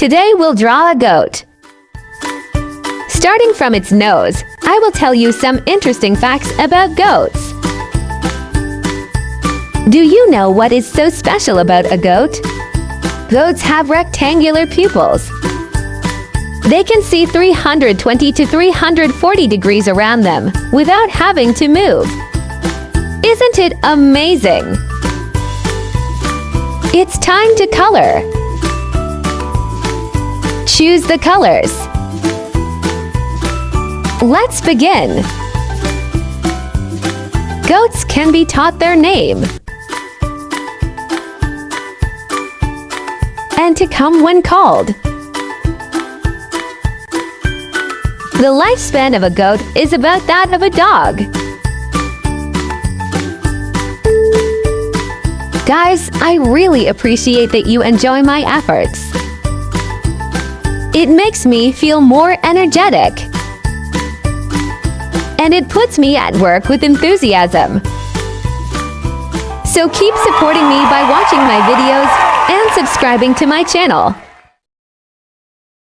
Today we'll draw a goat. Starting from its nose, I will tell you some interesting facts about goats. Do you know what is so special about a goat? Goats have rectangular pupils. They can see 320 to 340 degrees around them without having to move. Isn't it amazing? It's time to color. Choose the colors. Let's begin. Goats can be taught their name and to come when called. The lifespan of a goat is about that of a dog. Guys, I really appreciate that you enjoy my efforts. It makes me feel more energetic. And it puts me at work with enthusiasm. So keep supporting me by watching my videos and subscribing to my channel.